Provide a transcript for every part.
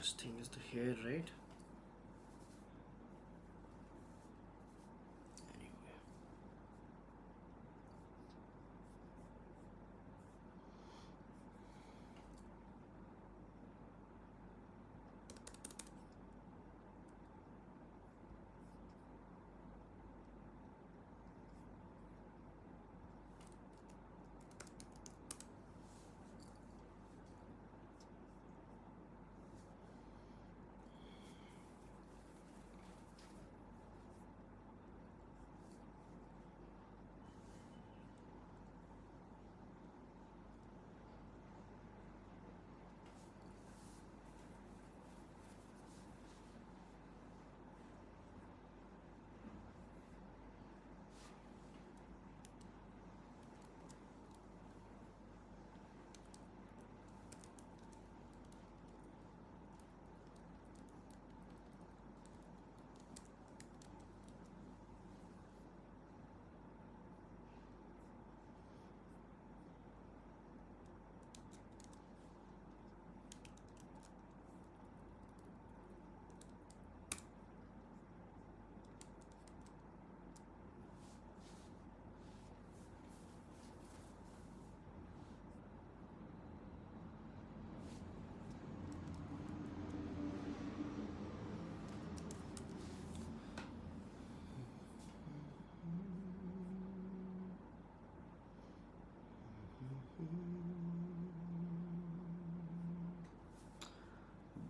This thing is the hair, right? Anyway.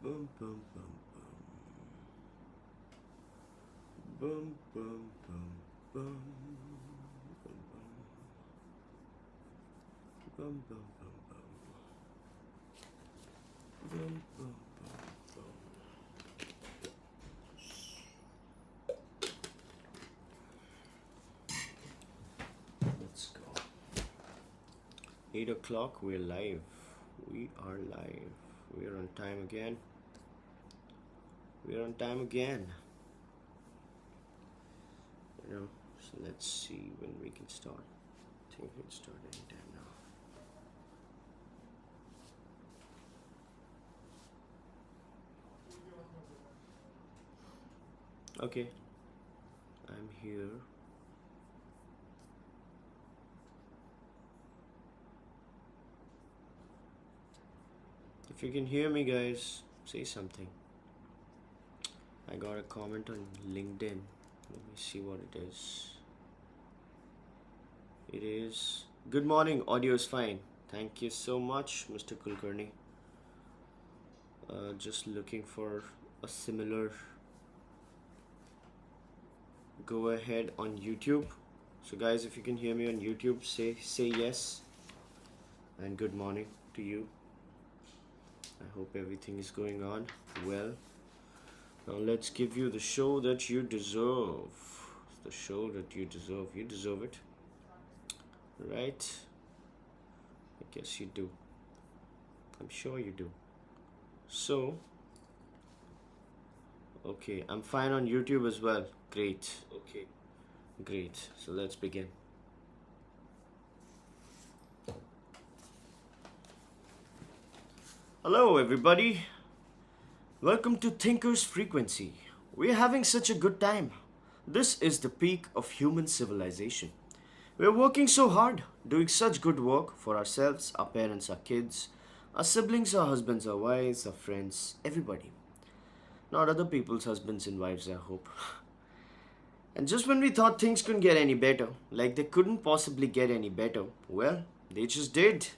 Bum bum bum bum. Bum bum bum bum. Bum bum bum bum. Bum bum bum bum. Let's go. 8 o'clock, we're live. We are live. We're on time again. We're on time again. You know, so let's see when we can start. I think we can start anytime now. Okay, I'm here. If you can hear me, guys, say something. I got a comment on LinkedIn. Let me see what it is. It is, good morning, audio is fine. Thank you so much, Mr. Kulkarni. Just looking for a similar go ahead on YouTube. So guys, if you can hear me on YouTube, say yes. And good morning to you. I hope everything is going on well. Now let's give you the show that you deserve. The show that you deserve. You deserve it. Right? I guess you do. I'm sure you do. So, okay, I'm fine on YouTube as well. Great. Okay, great. So let's begin. Hello everybody. Welcome to Thinker's Frequency. We're having such a good time. This is the peak of human civilization. We're working so hard, doing such good work for ourselves, our parents, our kids, our siblings, our husbands, our wives, our friends, everybody. Not other people's husbands and wives, I hope. And just when we thought things couldn't get any better, like they couldn't possibly get any better, well, they just did.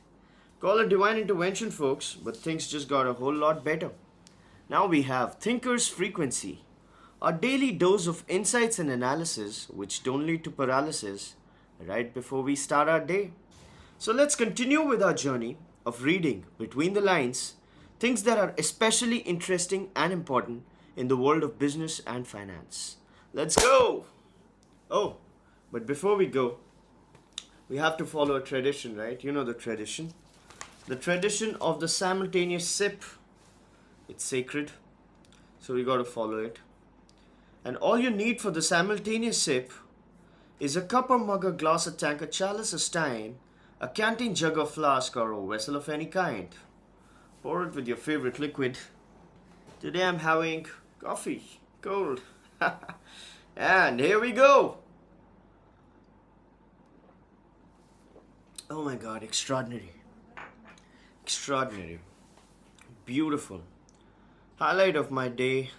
Call it divine intervention, folks, but things just got a whole lot better. Now we have Thinker's Frequency, a daily dose of insights and analysis which don't lead to paralysis right before we start our day. So let's continue with our journey of reading between the lines things that are especially interesting and important in the world of business and finance. Let's go! Oh, but before we go, we have to follow a tradition, right? You know the tradition. The tradition of the simultaneous sip. It's sacred, so we got to follow it. And all you need for the simultaneous sip is a cup or mug, a glass, a tank, a chalice, a stein, a canteen jug or flask, or a vessel of any kind. Pour it with your favorite liquid. Today I'm having coffee, cold. And here we go. Oh my god, extraordinary. Extraordinary. Beautiful. Highlight of my day,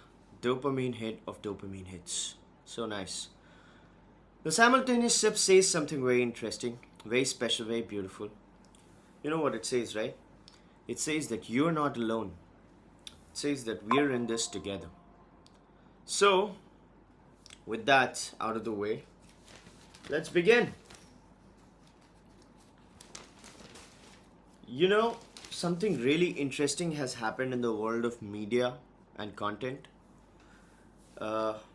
dopamine hit of dopamine hits. So nice. The simultaneous sip says something very interesting, very special, very beautiful. You know what it says, right? It says that you're not alone. It says that we're in this together. So, with that out of the way, let's begin. You know, something really interesting has happened in the world of media and content.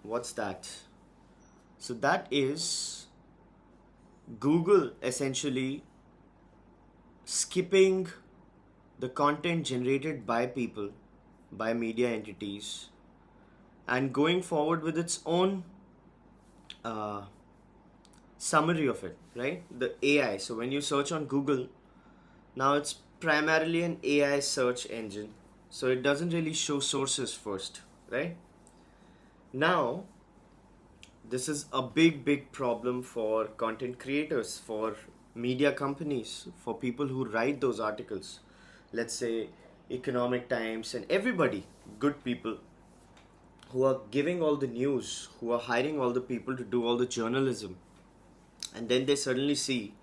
What's that? So, that is Google essentially skipping the content generated by people, by media entities, and going forward with its own uh, summary of it, right? The AI. So, when you search on Google, now it's primarily an AI search engine, so it doesn't really show sources first, right? Now, this is a big problem for content creators, for media companies, for people who write those articles. Let's say Economic Times and everybody, good people who are giving all the news, who are hiring all the people to do all the journalism. And then they suddenly see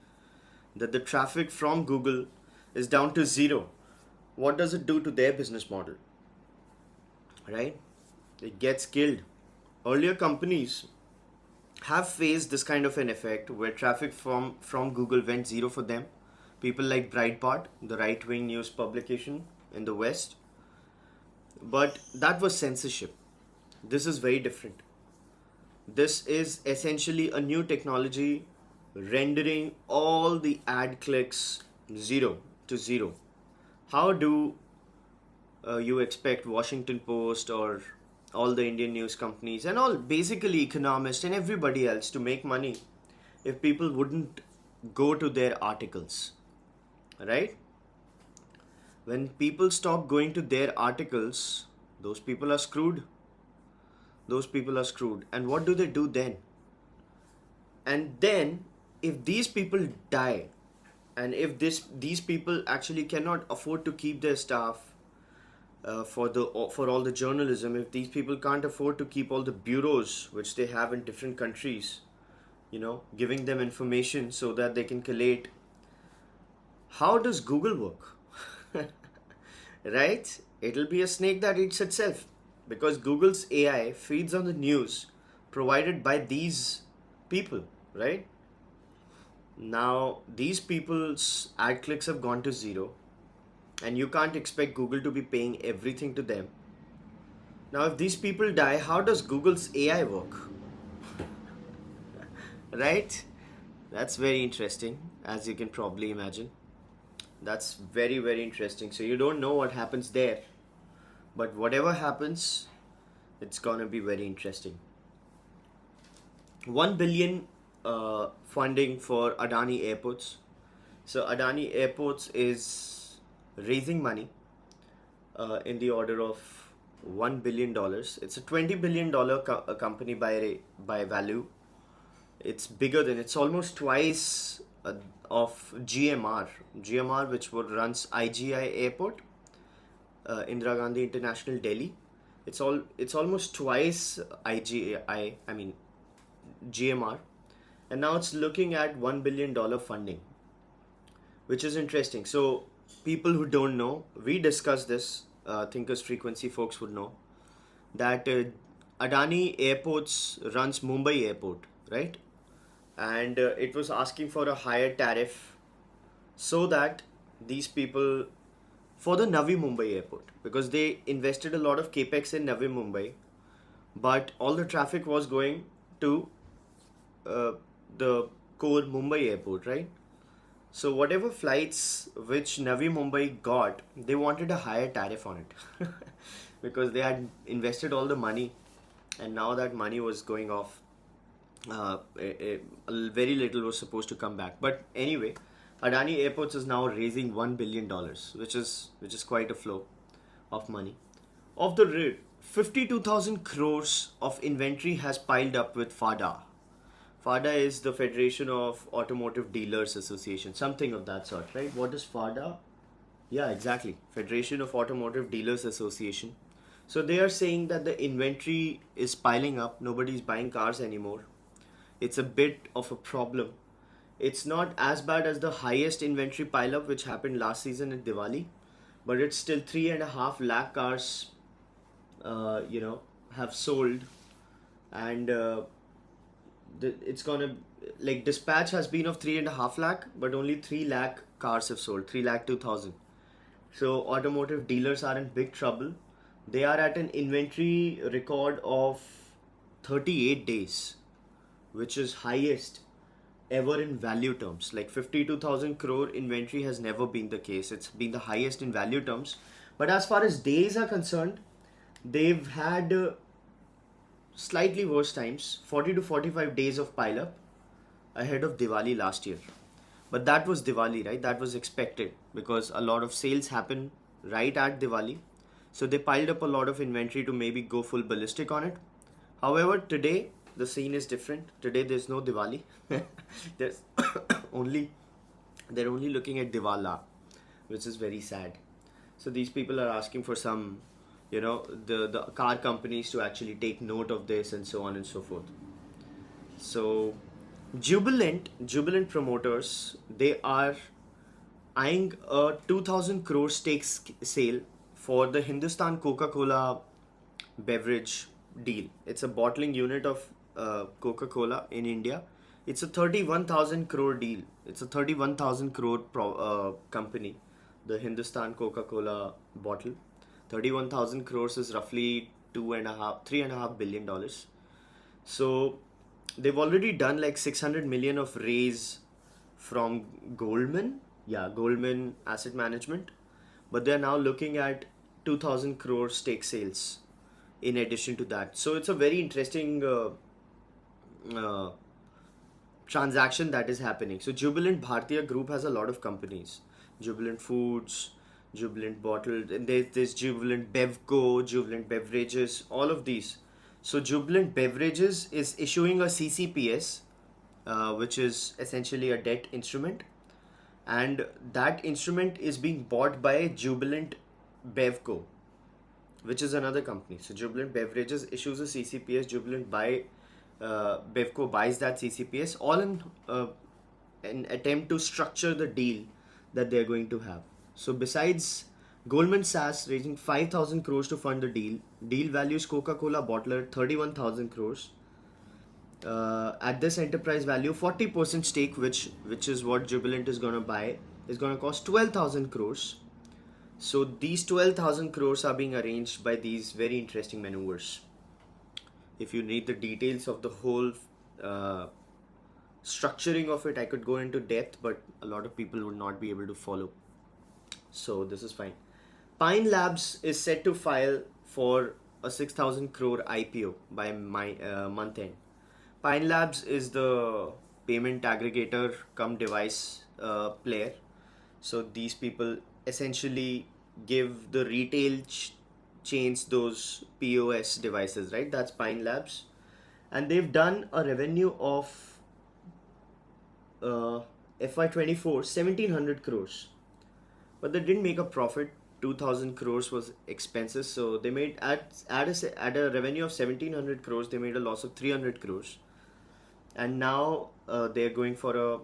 that the traffic from Google is down to zero. What does it do to their business model? Right? It gets killed. Earlier companies have faced this kind of an effect where traffic from Google went zero for them. People like Breitbart, the right wing news publication in the West. But that was censorship. This is very different. This is essentially a new technology rendering all the ad clicks zero to zero. How do you expect Washington Post or all the Indian news companies and all basically economists and everybody else to make money if people wouldn't go to their articles, right? When people stop going to their articles, those people are screwed. Those people are screwed. And what do they do then? And then, if these people die, and if these people actually cannot afford to keep their staff for all the journalism, if these people can't afford to keep all the bureaus which they have in different countries, giving them information so that they can collate, how does Google work? Right? It'll be a snake that eats itself, because Google's AI feeds on the news provided by these people, right? Now, these people's ad clicks have gone to zero, and you can't expect Google to be paying everything to them. Now, if these people die, how does Google's AI work? Right? That's very interesting, as you can probably imagine. That's very interesting. So, you don't know what happens there, but whatever happens, it's gonna be very interesting. 1 billion funding for Adani Airports. So Adani Airports is raising money in the order of $1 billion. It's a $20 billion company by value. It's bigger than, it's almost twice of GMR, which runs IGI Airport, Indira Gandhi International Delhi. It's almost twice IGI, I mean GMR, and now it's looking at $1 billion funding, which is interesting. So people who don't know, we discussed this. Thinkers Frequency folks would know that Adani Airports runs Mumbai Airport, right? And it was asking for a higher tariff so that these people, for the Navi Mumbai Airport, because they invested a lot of capex in Navi Mumbai, but all the traffic was going to the core Mumbai Airport, right? So whatever flights which Navi Mumbai got, they wanted a higher tariff on it because they had invested all the money, and now that money was going off. Very little was supposed to come back. But anyway, Adani Airports is now raising $1 billion, which is quite a flow of money. of the 52,000 crores of inventory has piled up with FADA. FADA is the Federation of Automotive Dealers Association, something of that sort, right? What is FADA? Yeah, exactly. Federation of Automotive Dealers Association. So they are saying that the inventory is piling up. Nobody's buying cars anymore. It's a bit of a problem. It's not as bad as the highest inventory pile up which happened last season at Diwali, but it's still 3.5 lakh cars, have sold, and it's gonna, like, dispatch has been of 3.5 lakh, but only 3 lakh cars have sold, 3 lakh 2,000. So automotive dealers are in big trouble. They are at an inventory record of 38 days, which is highest ever in value terms. Like 52,000 crore inventory has never been the case. It's been the highest in value terms. But as far as days are concerned, they've had slightly worse times, 40 to 45 days of pile up ahead of Diwali last year. But that was Diwali, right? That was expected because a lot of sales happen right at Diwali. So they piled up a lot of inventory to maybe go full ballistic on it. However, today the scene is different. Today there's no Diwali. There's only they're only looking at Diwala, which is very sad. So these people are asking for some, the car companies to actually take note of this and so on and so forth. So Jubilant promoters, they are eyeing a 2,000 crore stake sale for the Hindustan Coca-Cola beverage deal. It's a bottling unit of Coca-Cola in India. It's a 31,000 crore deal. It's a 31,000 crore company, the Hindustan Coca-Cola bottle. 31,000 crores is roughly $3.5 billion. So they've already done like 600 million of raise from Goldman Asset Management, but they're now looking at 2,000 crore stake sales in addition to that. So it's a very interesting transaction that is happening. So Jubilant Bhartiya Group has a lot of companies: Jubilant Foods, Jubilant Bottled, and there's Jubilant Bevco, Jubilant Beverages, all of these. So Jubilant Beverages is issuing a CCPS, which is essentially a debt instrument, and that instrument is being bought by Jubilant Bevco, which is another company. So Jubilant Beverages issues a CCPS, Bevco buys that CCPS, all in an attempt to structure the deal that they're going to have. So besides Goldman Sachs raising 5,000 crores to fund the deal values Coca-Cola bottler 31,000 crores. At this enterprise value, 40% stake, which is what Jubilant is going to buy, is going to cost 12,000 crores. So these 12,000 crores are being arranged by these very interesting maneuvers. If you need the details of the whole structuring of it, I could go into depth, but a lot of people would not be able to follow. So this is fine. Pine Labs is set to file for a 6,000 crore IPO by month end. Pine Labs is the payment aggregator cum device player. So these people essentially give the retail chains those POS devices, right? That's Pine Labs. And they've done a revenue of FY24 1,700 crores. But they didn't make a profit. 2,000 crores was expenses. So they made at a revenue of 1,700 crores, they made a loss of 300 crores. And now they're going for an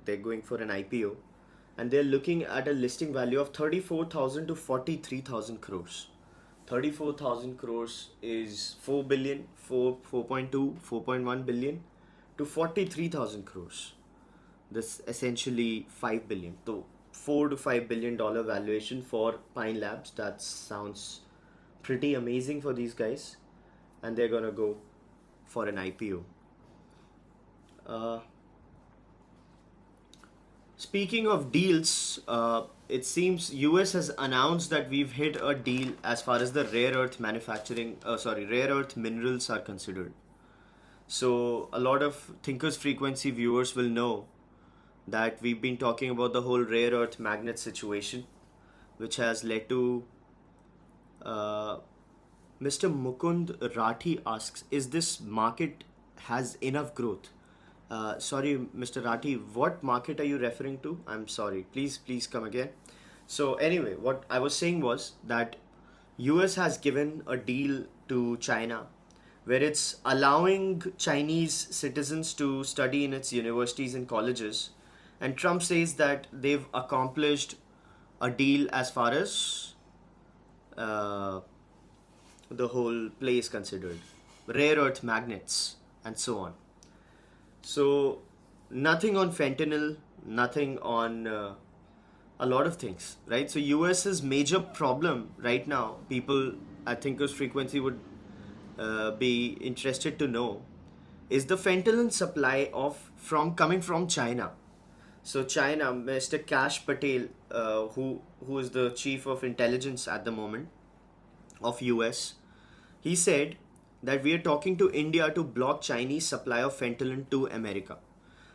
IPO, and they're looking at a listing value of 34,000 to 43,000 crores. 34,000 crores is 4 billion, 4.2, 4.1 billion to 43,000 crores. This essentially 5 billion. So $4 to $5 billion valuation for Pine Labs. That sounds pretty amazing for these guys, and they're gonna go for an IPO. Speaking of deals, it seems US has announced that we've hit a deal as far as the rare earth minerals are considered. So a lot of Thinkers Frequency viewers will know that we've been talking about the whole rare earth magnet situation, which has led to Uh, Mr. Mukund Rathi asks, is this market has enough growth? Sorry, Mr. Rathi, what market are you referring to? I'm sorry. Please come again. So anyway, what I was saying was that US has given a deal to China where it's allowing Chinese citizens to study in its universities and colleges. And Trump says that they've accomplished a deal as far as uh, the whole play is considered, rare earth magnets, and so on. So, nothing on fentanyl, nothing on a lot of things, right? So, US's major problem right now, people I think Thinkers Frequency would be interested to know, is the fentanyl supply of from coming from China. So China, Mr. Kash Patel, who is the chief of intelligence at the moment of US, he said that we are talking to India to block Chinese supply of fentanyl to America.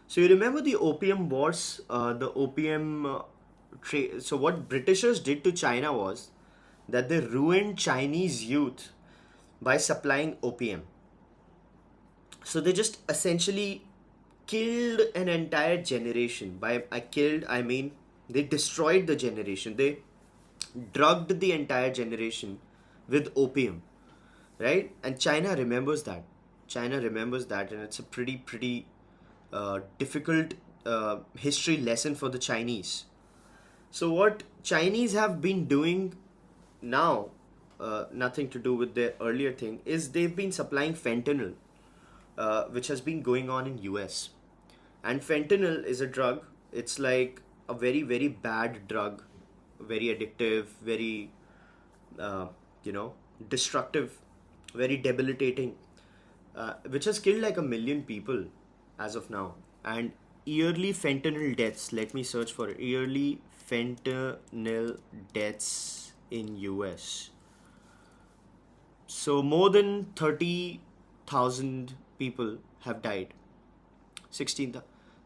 So you remember the opium wars, the opium trade. So what Britishers did to China was that they ruined Chinese youth by supplying opium. So they just essentially killed an entire generation. By I killed, I mean they destroyed the generation. They drugged the entire generation with opium, right? And China remembers that. China remembers that, and it's a pretty difficult history lesson for the Chinese. So what Chinese have been doing now, nothing to do with their earlier thing, is they've been supplying fentanyl, which has been going on in US. And fentanyl is a drug. It's like a very bad drug, very addictive, very uh, you know destructive, very debilitating, which has killed like 1 million people as of now. And yearly fentanyl deaths. Let me search for it. Yearly fentanyl deaths in US. So more than 30,000 people have died. 16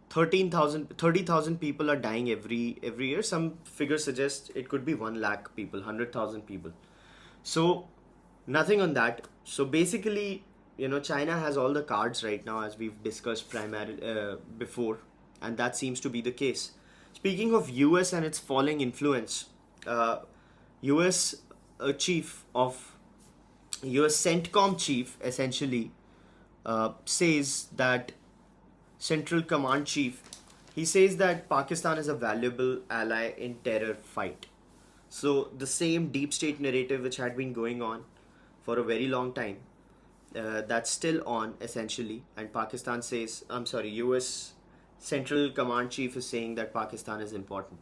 13,000 30,000 people are dying every year. Some figures suggest it could be 1 lakh people, 100,000 people. So nothing on that. So basically, China has all the cards right now, as we've discussed primarily before, and that seems to be the case. Speaking of US and its falling influence, US chief of US CENTCOM chief essentially says that Central Command Chief, he says that Pakistan is a valuable ally in terror fight. So the same deep state narrative which had been going on for a very long time, that's still on essentially. And Pakistan says, I'm sorry, US Central Command Chief is saying that Pakistan is important,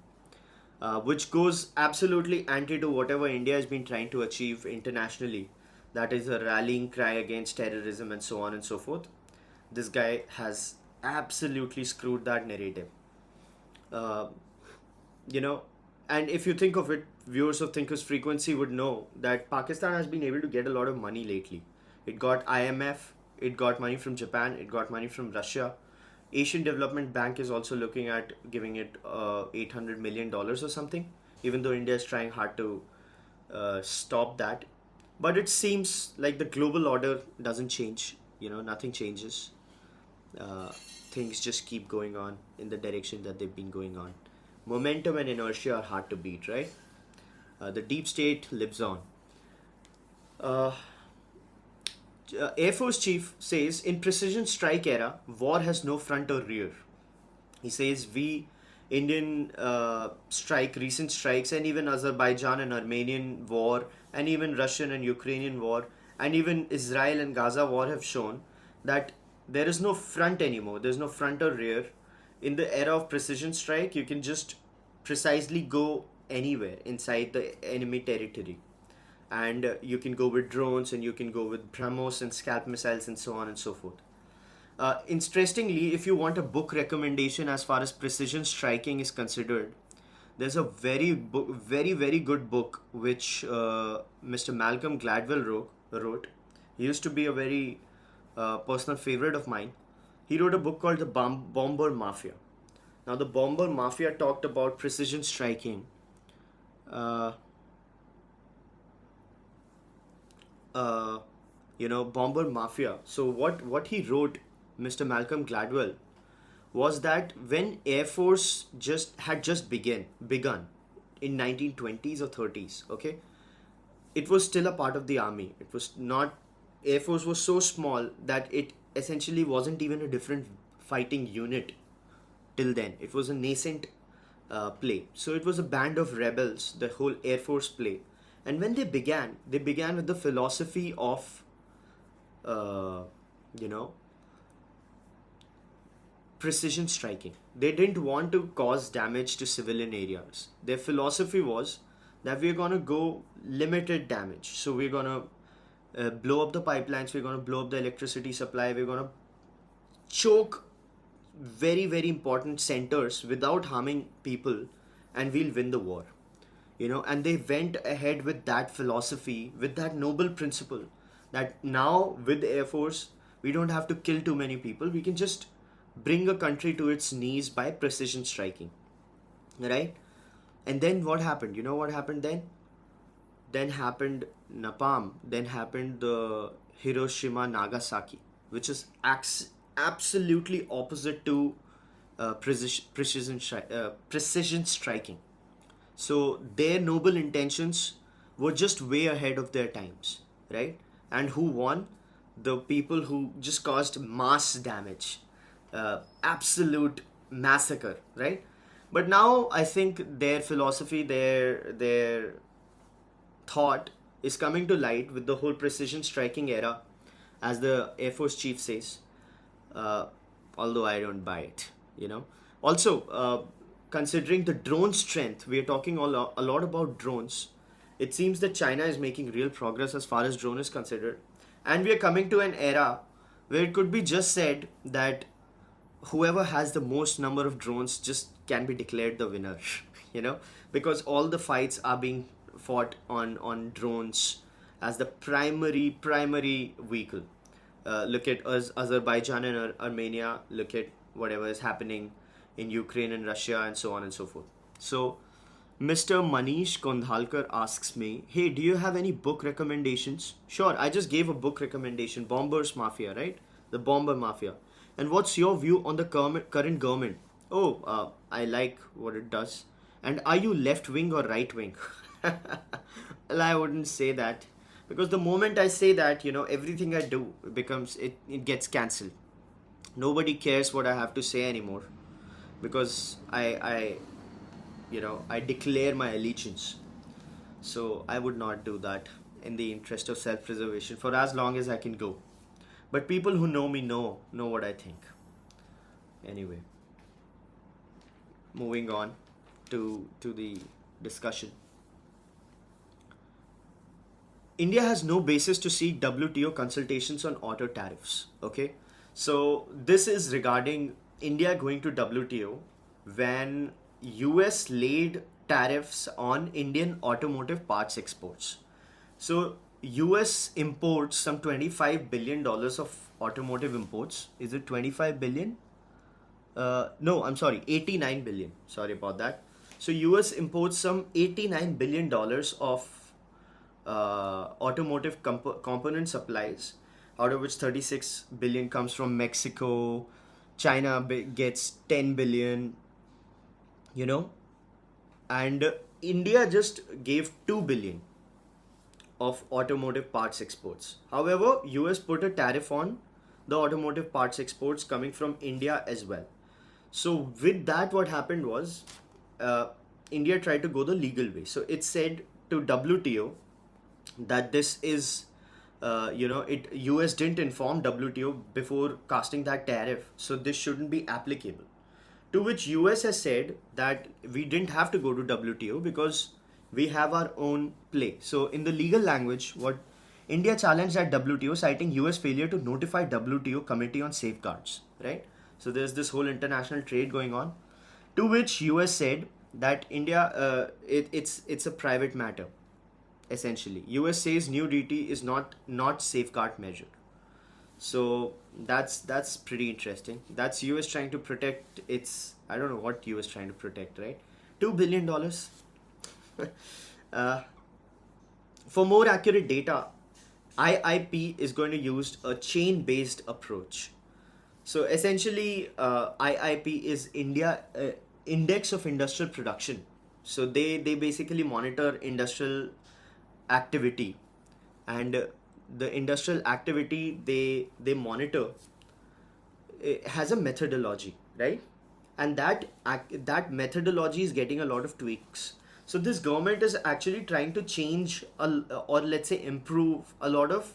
which goes absolutely anti to whatever India has been trying to achieve internationally. That is a rallying cry against terrorism and so on and so forth. This guy has absolutely screwed that narrative. Uh, you know, and if you think of it, viewers of Thinkers Frequency would know that Pakistan has been able to get a lot of money lately. It got IMF, it got money from Japan, it got money from Russia. Asian Development Bank is also looking at giving it $800 million or something, even though India is trying hard to stop that. But it seems like the global order doesn't change. Nothing changes. uh, Things just keep going on in the direction that they've been going on. Momentum and inertia are hard to beat, right? The deep state lives on. Uh, Air Force Chief says in precision strike era, war has no front or rear. He says we Indian strike, recent strikes, and even Azerbaijan and Armenian war, and even Russian and Ukrainian war, and even Israel and Gaza war have shown that there is no front anymore. There's no front or rear. In the era of precision strike, you can just precisely go anywhere inside the enemy territory. And you can go with drones, and you can go with BrahMos and scalp missiles, and so on and so forth. Interestingly, if you want a book recommendation as far as precision striking is considered, there's a very good book which Mr. Malcolm Gladwell wrote. He used to be a very personal favorite of mine. He wrote a book called The Bomber Mafia. Now, the Bomber Mafia talked about precision striking. Uh, uh, bomber mafia. So what he wrote, Mr. Malcolm Gladwell, was that when Air Force just begun in 1920s or 30s, okay, it was still a part of the army. It was not, Air Force was so small that it essentially wasn't even a different fighting unit till then. It was a nascent play. So it was a band of rebels, the whole Air Force play. And when they began with the philosophy of, uh, you know, precision striking. They didn't want to cause damage to civilian areas. Their philosophy was that we're gonna go limited damage. So we're gonna blow up the pipelines, we're gonna blow up the electricity supply, we're gonna choke very, very important centers without harming people, and we'll win the war. And they went ahead with that philosophy, with that noble principle, that now with the Air Force, we don't have to kill too many people, we can just bring a country to its knees by precision striking, right? And then what happened? You know what happened then? Then happened Napalm, then happened the Hiroshima Nagasaki, which is absolutely opposite to precision striking. So their noble intentions were just way ahead of their times, right? And who won? The people who just caused mass damage, absolute massacre, right? But now I think their philosophy, their thought is coming to light with the whole precision striking era, as the Air Force chief says. Uh, Although I don't buy it, Also, considering the drone strength, we are talking a lot about drones. It seems that China is making real progress as far as drone is considered, and we are coming to an era where it could be just said that whoever has the most number of drones just can be declared the winner. you know because all the fights are being fought on drones as the primary vehicle. Look at Azerbaijan and Armenia. Look at whatever is happening in Ukraine and Russia, and so on and so forth. So Mr. Manish Kondhalkar asks me, hey, do you have any book recommendations? Sure, I just gave a book recommendation, Bomber's Mafia, right? The Bomber Mafia. And what's your view on the current government? Oh, I like what it does. And are you left wing or right wing? Well, I wouldn't say that. Because the moment I say that, everything I do it gets cancelled. Nobody cares what I have to say anymore. Because I declare my allegiance. So I would not do that in the interest of self-preservation for as long as I can go. But people who know me know what I think. Anyway, moving on to the discussion. India has no basis to seek WTO consultations on auto tariffs. Okay, so this is regarding India going to WTO when US laid tariffs on Indian automotive parts exports. So US imports some $25 billion of automotive imports. Is it 25 billion? No, I'm sorry, 89 billion. Sorry about that. So US imports some $89 billion of automotive component supplies, out of which 36 billion comes from Mexico. China gets 10 billion, and India just gave 2 billion of automotive parts exports. However, US put a tariff on the automotive parts exports coming from India as well. So with that, what happened was India tried to go the legal way. So it said to WTO that this is, US didn't inform WTO before casting that tariff, so this shouldn't be applicable. To which US has said that we didn't have to go to WTO because we have our own play. So in the legal language, what India challenged at WTO, citing US failure to notify WTO Committee on Safeguards, right? So there's this whole international trade going on. To which US said that India, it's a private matter. Essentially, US says new duty is not safeguard measure. So that's pretty interesting. That's US trying to protect its, I don't know what US trying to protect, right? $2 billion. uh, for more accurate data, IIP is going to use a chain-based approach. So essentially, IIP is Index of Industrial Production. So they basically monitor industrial activity, and the industrial activity they monitor, it has a methodology, right? And that methodology is getting a lot of tweaks. So this government is actually trying to change or let's say improve a lot of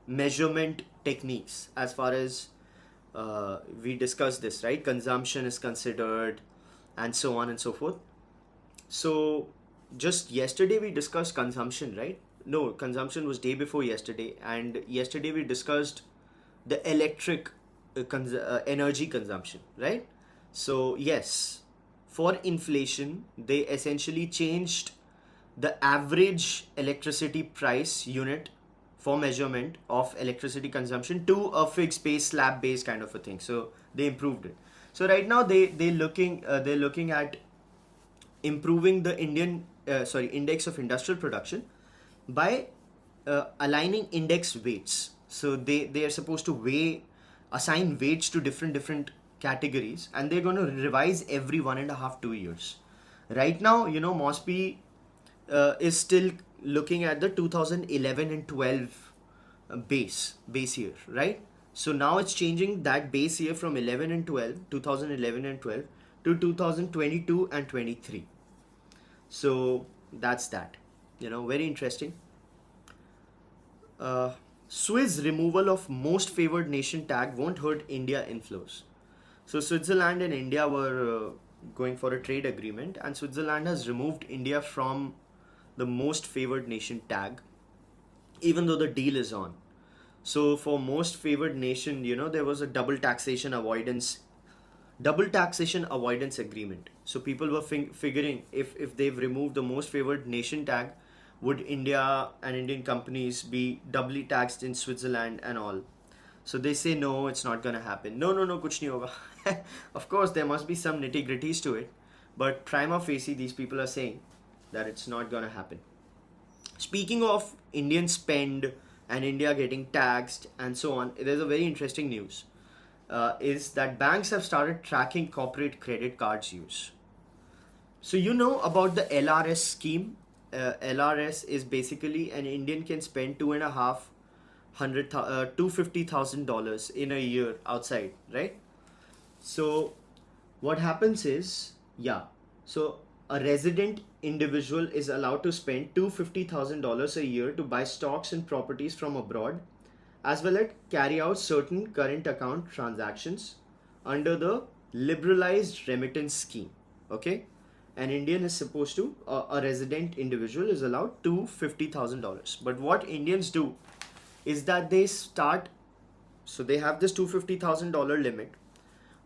measurement techniques as far as we discussed this, right? Consumption is considered, and so on and so forth. So just yesterday we discussed consumption, right? No, consumption was day before yesterday, and yesterday we discussed the electric energy consumption, right? So yes, for inflation, they essentially changed the average electricity price unit for measurement of electricity consumption to a fixed base, slab based kind of a thing. So they improved it. So right now they're looking at improving the index of industrial production by aligning index weights. So they are supposed to assign weights to different categories, and they're going to revise every 1.5 2 years. Right now, Mosby is still looking at the 2011 and 12 base year, right? So now it's changing that base year from 11 and 12, 2011 and 12 to 2022 and 23. So that's that. Very interesting. Swiss removal of most favored nation tag won't hurt India inflows. So Switzerland and India were going for a trade agreement, and Switzerland has removed India from the most favored nation tag, even though the deal is on. So for most favored nation, there was a double taxation avoidance agreement. So people were figuring, if they've removed the most favored nation tag, would India and Indian companies be doubly taxed in Switzerland and all? So they say no, it's not gonna happen. No, kuch nahi hoga. Of course, there must be some nitty gritties to it, but prima facie, these people are saying that it's not gonna happen. Speaking of Indian spend and India getting taxed and so on, there's a very interesting news. Is that banks have started tracking corporate credit cards use. So you know about the LRS scheme. LRS is basically an Indian can spend $250,000 in a year outside, right? So what happens is, so a resident individual is allowed to spend $250,000 a year to buy stocks and properties from abroad, as well as carry out certain current account transactions under the liberalized remittance scheme. Okay, an Indian is supposed to, a resident individual is allowed $250,000. But what Indians do is that they have this $250,000 limit.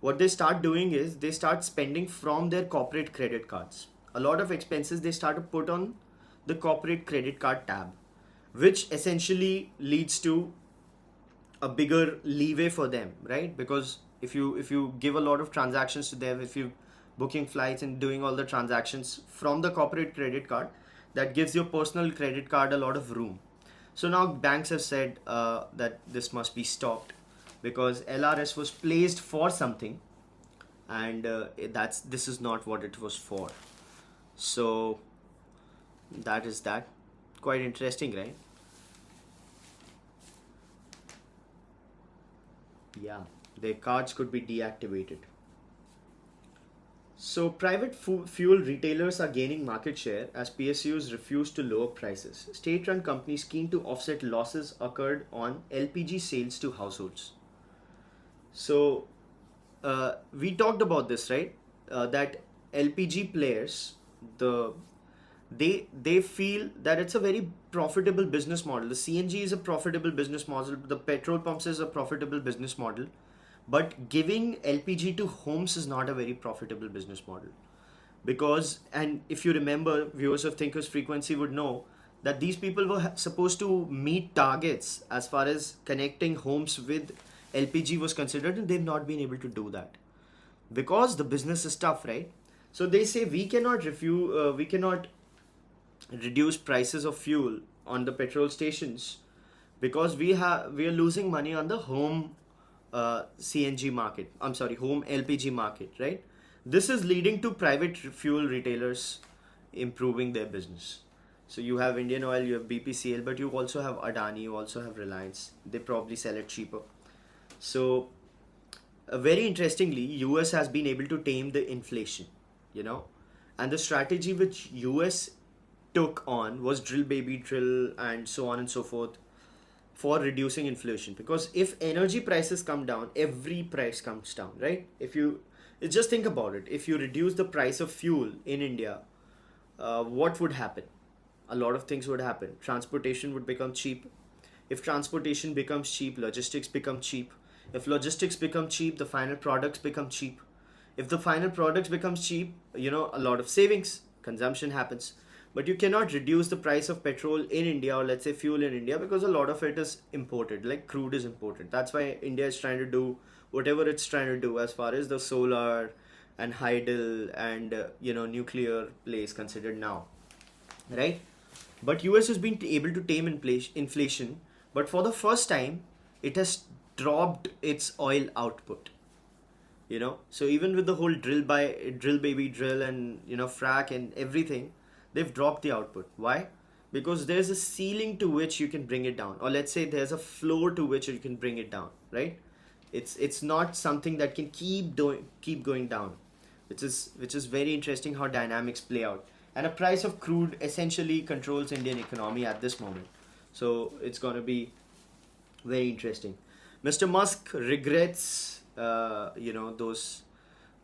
What they start doing is they start spending from their corporate credit cards. A lot of expenses they start to put on the corporate credit card tab, which essentially leads to a bigger leeway for them, right? Because if you give a lot of transactions to them, if you booking flights and doing all the transactions from the corporate credit card, that gives your personal credit card a lot of room. So now banks have said that this must be stopped, because LRS was placed for something, and this is not what it was for. So that is that. Quite interesting, right? Yeah, their cards could be deactivated. So private fuel retailers are gaining market share as PSUs refuse to lower prices. State-run companies keen to offset losses occurred on LPG sales to households. So we talked about this, right? That LPG players, they feel that it's a very profitable business model. The CNG is a profitable business model. The petrol pumps is a profitable business model. But giving LPG to homes is not a very profitable business model. Because, and if you remember, viewers of Thinkers Frequency would know that these people were supposed to meet targets as far as connecting homes with LPG was considered, and they've not been able to do that. Because the business is tough, right? So they say we cannot reduce prices of fuel on the petrol stations because we are losing money on the home CNG market. I'm sorry, home LPG market, right? This is leading to private fuel retailers improving their business. So you have Indian Oil, you have BPCL, but you also have Adani, you also have Reliance. They probably sell it cheaper. So very interestingly, US has been able to tame the inflation, you know, and the strategy which US took on was drill baby drill and so on and so forth for reducing inflation. Because if energy prices come down, every price comes down, right? If you just think about it, if you reduce the price of fuel in India, what would happen? A lot of things would happen. Transportation would become cheap. If transportation becomes cheap, logistics become cheap. If logistics become cheap, the final products become cheap. If the final products becomes cheap, a lot of savings, consumption happens. But you cannot reduce the price of petrol in India, or let's say fuel in India, because a lot of it is imported, like crude is imported. That's why India is trying to do whatever it's trying to do as far as the solar and hydel and nuclear plays considered now, right? But US has been able to tame inflation, but for the first time, it has dropped its oil output. So even with the whole drill baby drill and frack and everything, they've dropped the output. Why? Because there's a ceiling to which you can bring it down, or let's say there's a floor to which you can bring it down, right? It's not something that can keep going down, which is very interesting how dynamics play out. And a price of crude essentially controls Indian economy at this moment. So it's going to be very interesting. Mr. Musk regrets, those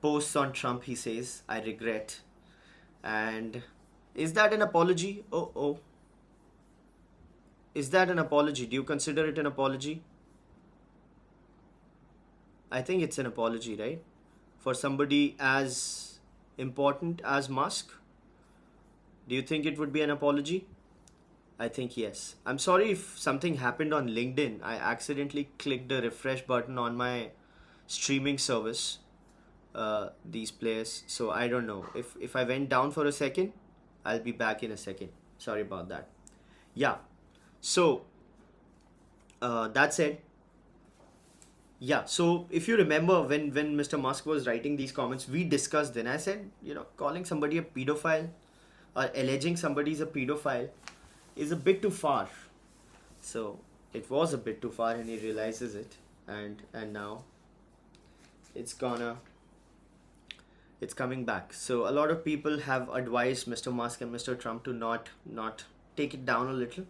posts on Trump. He says, "I regret." And is that an apology? Oh. Is that an apology? Do you consider it an apology? I think it's an apology, right? For somebody as important as Musk? Do you think it would be an apology? I think yes. I'm sorry if something happened on LinkedIn. I accidentally clicked the refresh button on my streaming service, these players. So I don't know. If I went down for a second, I'll be back in a second. Sorry about that. Yeah. So that's it. Yeah. So if you remember when Mr. Musk was writing these comments, we discussed then. I said, calling somebody a pedophile or alleging somebody is a pedophile is a bit too far. So it was a bit too far, and he realizes it, and now it's coming back. So a lot of people have advised Mr. Musk and Mr. Trump to not take it down a little,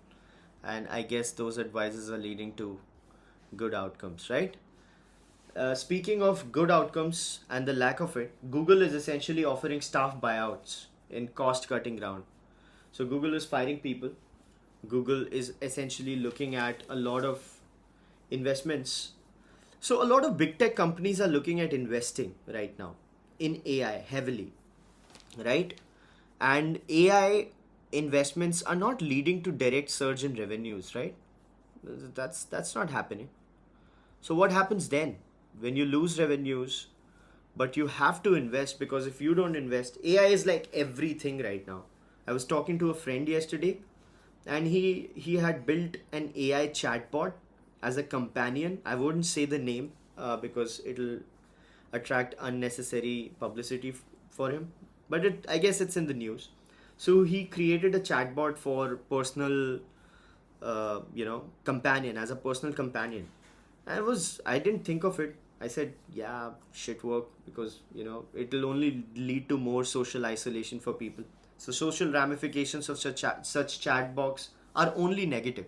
and I guess those advices are leading to good outcomes, right? Speaking of good outcomes and the lack of it, Google is essentially offering staff buyouts in cost cutting round. So Google is firing people. Google is essentially looking at a lot of investments. So a lot of big tech companies are looking at investing right now in AI heavily, right? And AI investments are not leading to direct surge in revenues, right? That's not happening. So what happens then when you lose revenues, but you have to invest? Because if you don't invest, AI is like everything right now. I was talking to a friend yesterday, and he had built an AI chatbot as a companion. I wouldn't say the name because it'll attract unnecessary publicity for him, but I guess it's in the news. So he created a chatbot for personal companion, as a personal companion. I didn't think of it. I said, yeah, shit work, because it'll only lead to more social isolation for people. So social ramifications of such chat box are only negative.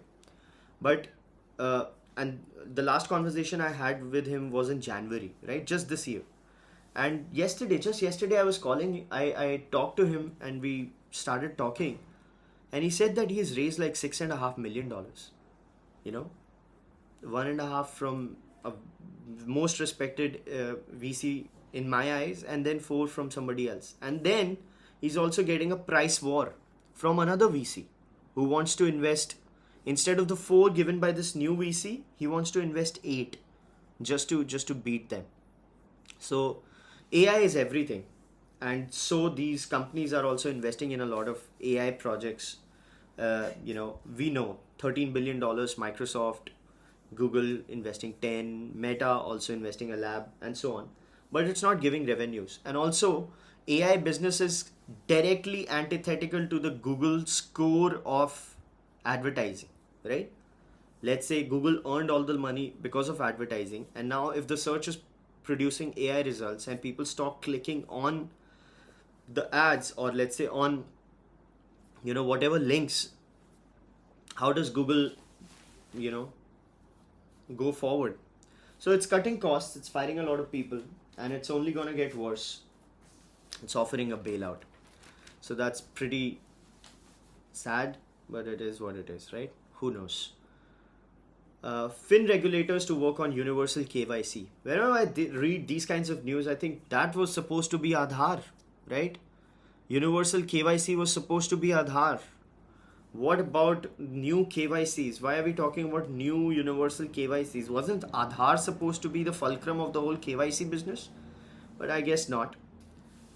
But and the last conversation I had with him was in January, right? Just this year. And just yesterday, I was calling. I talked to him, and we started talking, and he said that he has raised like $6.5 million. You know, 1.5 from a most respected VC in my eyes, and then 4 from somebody else, and then he's also getting a price war from another VC who wants to invest, instead of the 4 given by this new VC, he wants to invest 8 just to beat them. So AI is everything, and so these companies are also investing in a lot of AI projects We know $13 billion, Microsoft, Google investing 10, Meta also investing a lab, and so on. But it's not giving revenues. And also, AI business is directly antithetical to the Google score of advertising, right? Let's say Google earned all the money because of advertising, and now if the search is producing AI results and people stop clicking on the ads, or let's say on whatever links, how does Google you know go forward? So it's cutting costs, it's firing a lot of people, and it's only going to get worse. It's offering a bailout. So that's pretty sad, but it is what it is, right? Who knows? Fin regulators to work on universal KYC. Whenever I read these kinds of news, I think that was supposed to be Aadhaar, right? Universal KYC was supposed to be Aadhaar. What about new KYCs? Why are we talking about new universal KYCs? Wasn't Aadhaar supposed to be the fulcrum of the whole KYC business? But I guess not.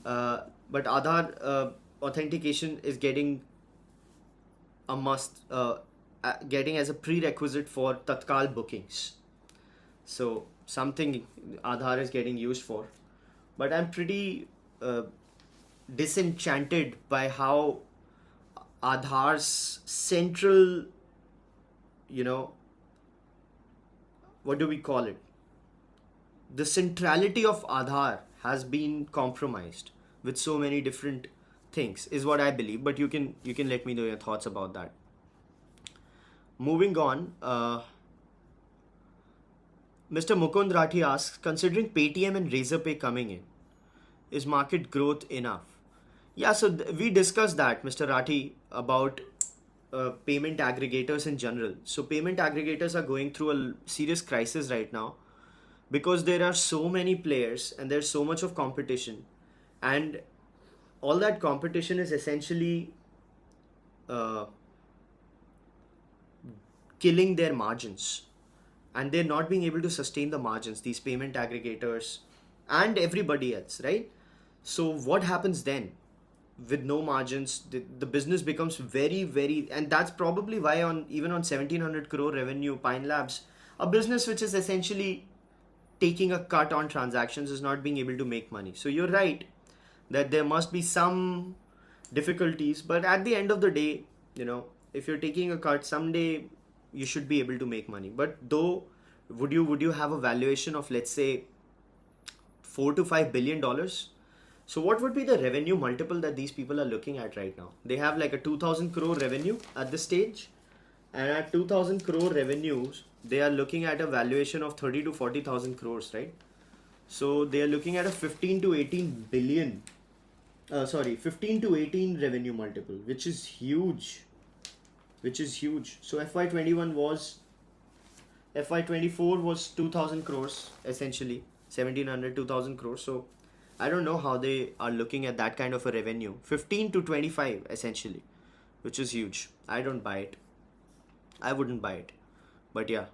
But Aadhaar authentication is getting a must, getting as a prerequisite for Tatkal bookings. So something Aadhaar is getting used for. But I'm pretty disenchanted by how Aadhaar's central, what do we call it? The centrality of Aadhaar has been compromised with so many different things, is what I believe. But you can let me know your thoughts about that. Moving on, Mr. Mukund Rathi asks, considering Paytm and Razorpay coming in, is market growth enough? Yeah, so we discussed that, Mr. Rathi, about payment aggregators in general. So payment aggregators are going through a serious crisis right now because there are so many players and there's so much of competition, and all that competition is essentially killing their margins, and they're not being able to sustain the margins, these payment aggregators and everybody else, right? So what happens then? With no margins, the business becomes very, very, and that's probably why even on 1700 crore revenue, Pine Labs, a business which is essentially taking a cut on transactions, is not being able to make money. So you're right that there must be some difficulties, but at the end of the day, if you're taking a cut, someday you should be able to make money. But though, would you have a valuation of, let's say, $4 to $5 billion? So what would be the revenue multiple that these people are looking at right now? They have like a 2000 crore revenue at this stage, and at 2000 crore revenues, they are looking at a valuation of 30 to 40,000 crores, right? So they are looking at a 15 to 18 billion, 15 to 18 revenue multiple, which is huge. So FY24 was 2000 crores, essentially 1700, 2000 crores. So I don't know how they are looking at that kind of a revenue. 15 to 25 essentially, which is huge. I don't buy it. I wouldn't buy it. But yeah,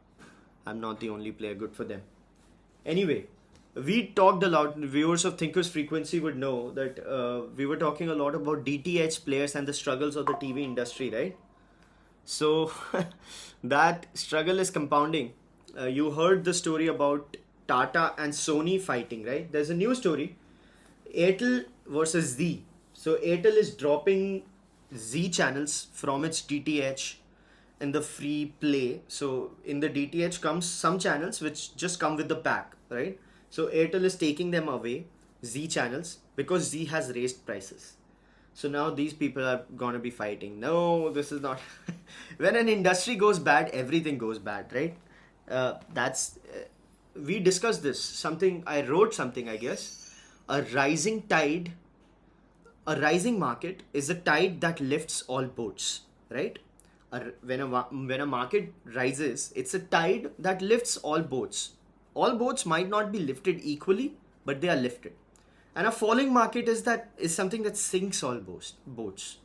I'm not the only player. Good for them. Anyway, we talked a lot. Viewers of Thinkers Frequency would know that we were talking a lot about DTH players and the struggles of the TV industry, right? So that struggle is compounding. You heard the story about Tata and Sony fighting, right? There's a new story. Airtel versus Z. So Airtel is dropping Z channels from its DTH in the free play. So in the DTH comes some channels which just come with the pack, right? So Airtel is taking them away, Z channels, because Z has raised prices. So now these people are gonna be fighting. No, this is not. When an industry goes bad, everything goes bad, right? We discussed this. I wrote something, I guess. A rising market is a tide that lifts all boats, right? When a market rises, it's a tide that lifts all boats. All boats might not be lifted equally, but they are lifted. And a falling market is something that sinks all boats.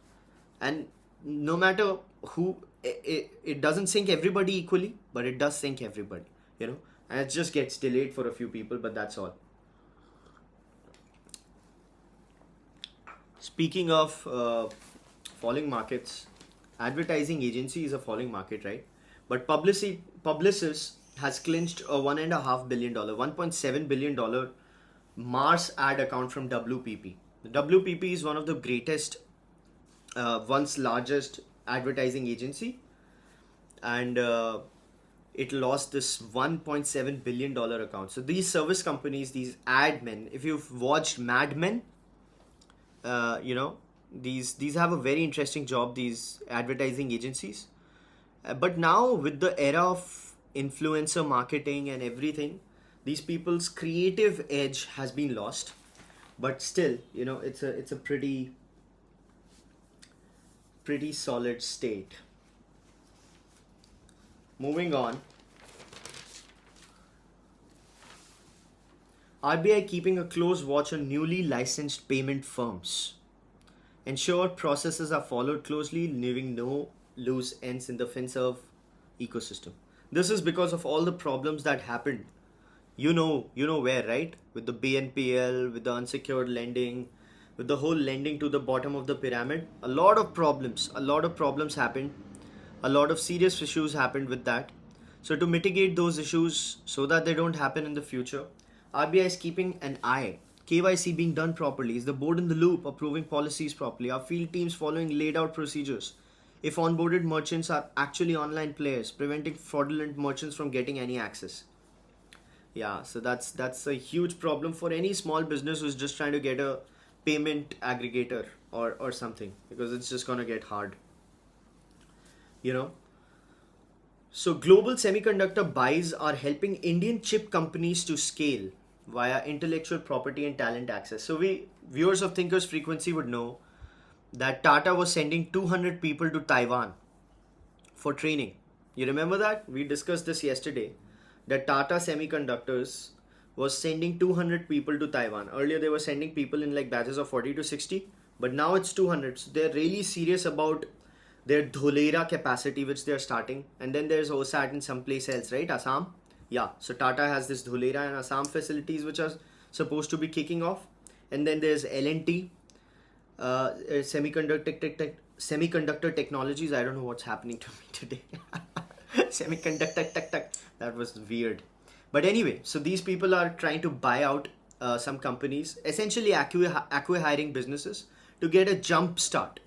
And no matter who, it doesn't sink everybody equally, but it does sink everybody, and it just gets delayed for a few people, but that's all. Speaking of falling markets, advertising agency is a falling market, right? But Publicis has clinched a $1.5 billion, $1.7 billion Mars ad account from WPP. The WPP is one of the greatest, once largest advertising agency, and it lost this $1.7 billion account. So these service companies, these ad men, if you've watched Mad Men, you know, these have a very interesting job, these advertising agencies. But now with the era of influencer marketing and everything, these people's creative edge has been lost. But still, it's a pretty solid state. Moving on, RBI keeping a close watch on newly licensed payment firms. Ensure processes are followed closely, leaving no loose ends in the FinServe ecosystem. This is because of all the problems that happened. You know where, right? With the BNPL, with the unsecured lending, with the whole lending to the bottom of the pyramid. A lot of problems happened. A lot of serious issues happened with that. So to mitigate those issues so that they don't happen in the future, RBI is keeping an eye. KYC being done properly? Is the board in the loop, approving policies properly? Are field teams following laid out procedures? If onboarded merchants are actually online players, preventing fraudulent merchants from getting any access. Yeah, so that's a huge problem for any small business who's just trying to get a payment aggregator or something, because it's just gonna get hard. You know, so global semiconductor buys are helping Indian chip companies to scale via intellectual property and talent access. So we viewers of Thinkers Frequency would know that Tata was sending 200 people to Taiwan for training. You remember that? We discussed this yesterday. That Tata Semiconductors was sending 200 people to Taiwan. Earlier they were sending people in like batches of 40 to 60, but now it's 200. So they're really serious about their Dholera capacity, which they're starting. And then there's OSAT in someplace else, right? Assam. Yeah, so Tata has this Dholera and Assam facilities which are supposed to be kicking off. And then there's L&T, semiconductor technologies. I don't know what's happening to me today. Semiconductor, that was weird. But anyway, so these people are trying to buy out some companies, essentially acquiring businesses to get a jump start,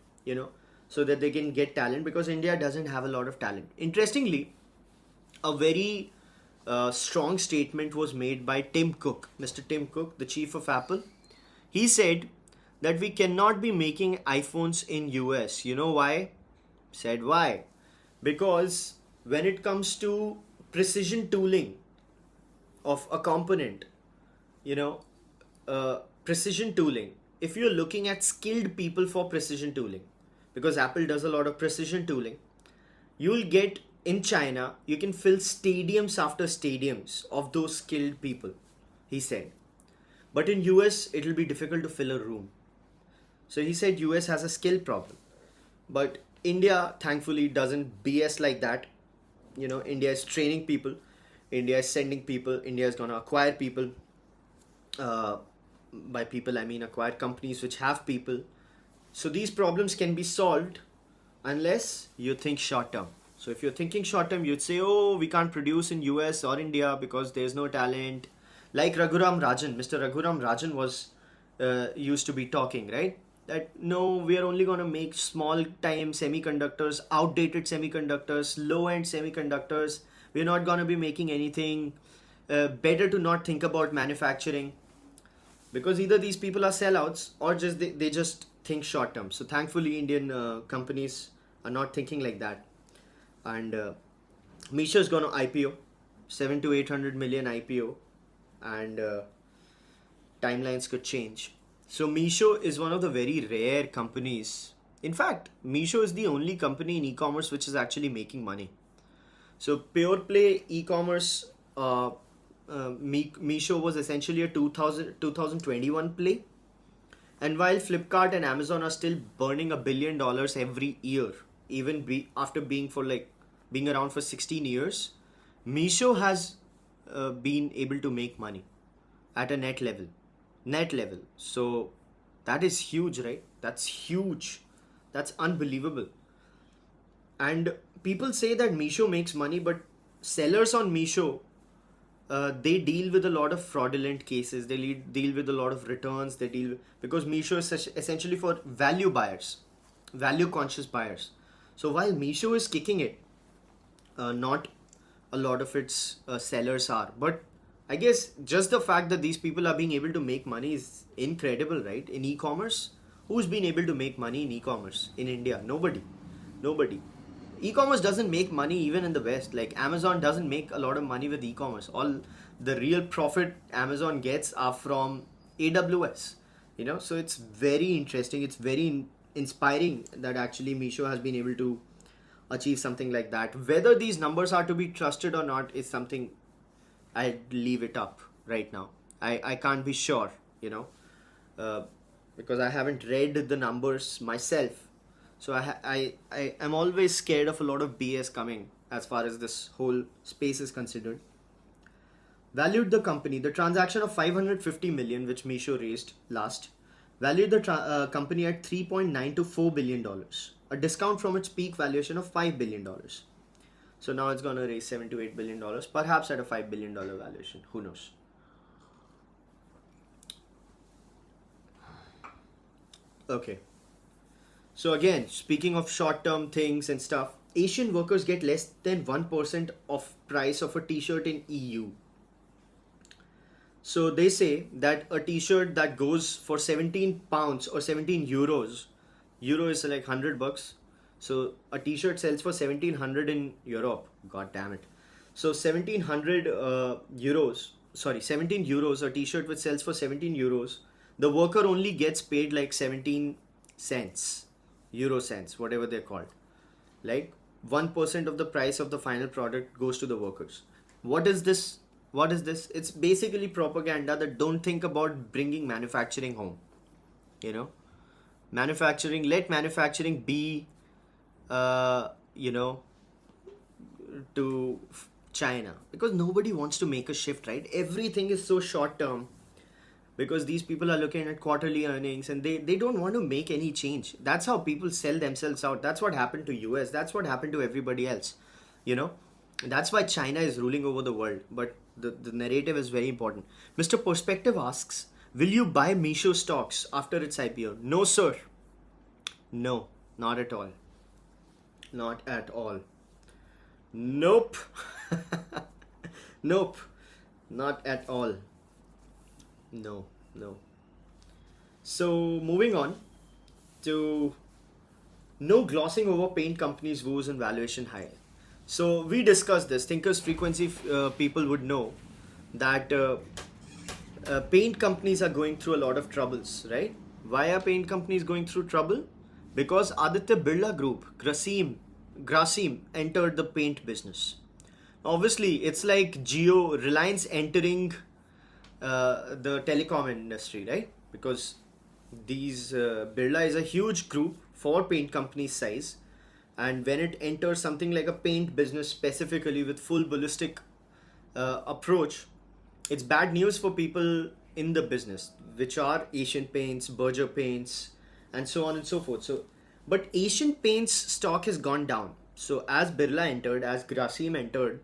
so that they can get talent, because India doesn't have a lot of talent. Interestingly, a very strong statement was made by Tim Cook, Mr. Tim Cook, the chief of Apple. He said that we cannot be making iPhones in US. You know why? Said why? Because when it comes to precision tooling of a component, precision tooling, if you're looking at skilled people for precision tooling, because Apple does a lot of precision tooling, you'll get in China, you can fill stadiums after stadiums of those skilled people, he said. But in US, it'll be difficult to fill a room. So he said US has a skill problem. But India, thankfully, doesn't BS like that. India is training people. India is sending people. India is going to acquire people. By people, I mean acquire companies which have people. So these problems can be solved unless you think short term. So if you're thinking short term, you'd say, oh, we can't produce in US or India because there's no talent. Like Raghuram Rajan, Mr. Raghuram Rajan was used to be talking, right? That no, we are only going to make small time semiconductors, outdated semiconductors, low end semiconductors. We're not going to be making anything. Better to not think about manufacturing, because either these people are sellouts or just they just think short term. So thankfully Indian companies are not thinking like that. And Misha is going to IPO, 7 to 800 million IPO, and timelines could change. So Meesho is one of the very rare companies. In fact, Meesho is the only company in e-commerce which is actually making money. So pure play e-commerce, Meesho was essentially a 2021 play. And while Flipkart and Amazon are still burning $1 billion every year, even after being around for 16 years, Meesho has been able to make money at a net level. So that is huge, right? That's huge. That's unbelievable. And people say that Meesho makes money, but sellers on Meesho, they deal with a lot of fraudulent cases. They deal with a lot of returns. They deal because Meesho is essentially for value buyers, value conscious buyers. So while Meesho is kicking it, not a lot of its sellers are. But I guess just the fact that these people are being able to make money is incredible, right? In e-commerce, who's been able to make money in e-commerce in India? Nobody. Nobody. E-commerce doesn't make money even in the West. Like Amazon doesn't make a lot of money with e-commerce. All the real profit Amazon gets are from AWS. So it's very interesting. It's very inspiring that actually Meesho has been able to achieve something like that. Whether these numbers are to be trusted or not is something I'd leave it up right now. I can't be sure, uh, because I haven't read the numbers myself. So I am always scared of a lot of BS coming as far as this whole space is considered. Valued the company, the transaction of 550 million which Meesho raised last, valued the company at 3.9 to 4 billion dollars, a discount from its peak valuation of 5 billion dollars. So now it's going to raise 7 to 8 billion dollars, perhaps at a 5 billion dollar valuation. Who knows? Okay. So again, speaking of short-term things and stuff, Asian workers get less than 1% of price of a t-shirt in EU. So they say that a t-shirt that goes for 17 pounds or 17 euros, euro is like 100 bucks. So a t-shirt sells for 1700 in Europe. God damn it. So 1700 euros, sorry, 17 euros, a t-shirt which sells for 17 euros, the worker only gets paid like 17 cents, euro cents, whatever they're called. Like 1% of the price of the final product goes to the workers. What is this? What is this? It's basically propaganda that don't think about bringing manufacturing home. You know, let manufacturing be, uh, you know, to China, because nobody wants to make a shift, right? Everything is so short term because these people are looking at quarterly earnings and they don't want to make any change. That's how people sell themselves out. That's what happened to US. That's what happened to everybody else. You know, that's why China is ruling over the world. But the narrative is very important. Mr. Perspective asks, will you buy Meesho stocks after its IPO? No, sir. No, not at all. Not at all. Nope. Nope. Not at all. No, no. So moving on to no glossing over paint companies' woes and valuation high. So we discussed this. Thinkers frequency people would know that paint companies are going through a lot of troubles, right? Why are paint companies going through trouble? Because Aditya Birla Group, Grasim entered the paint business. Obviously, it's like Reliance entering the telecom industry, right? Because Birla is a huge group for paint companies size, and when it enters something like a paint business specifically with full ballistic approach, it's bad news for people in the business, which are Asian Paints, Berger Paints, and so on and so forth. So, but Asian Paints stock has gone down. So as Birla entered, as Grasim entered,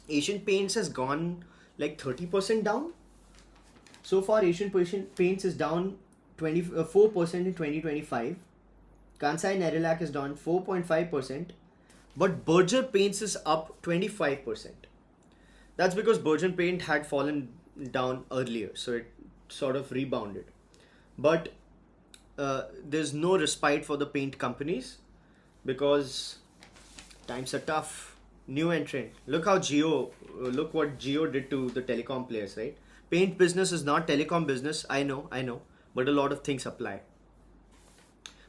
Asian Paints has gone like 30% down. So far, Asian Paints is down 4% in 2025. Kansai Nerolac is down 4.5%. But Berger Paints is up 25%. That's because Berger Paint had fallen down earlier. So it sort of rebounded. But there's no respite for the paint companies because times are tough. New entrant. Look what Jio did to the telecom players, right? Paint business is not telecom business. I know, but a lot of things apply.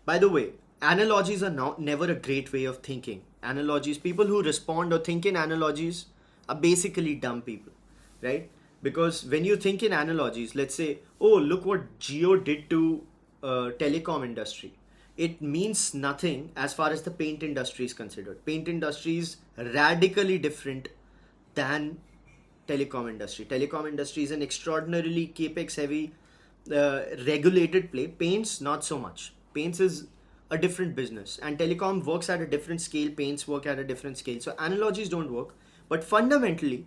By the way, analogies are never a great way of thinking. Analogies, people who respond or think in analogies are basically dumb people, right? Because when you think in analogies, let's say, oh, look what Jio did to telecom industry. It means nothing as far as the paint industry is considered. Paint industry is radically different than telecom industry. Telecom industry is an extraordinarily capex heavy regulated play. Paints not so much. Paints is a different business, and telecom works at a different scale, paints work at a different scale. So analogies don't work. But fundamentally,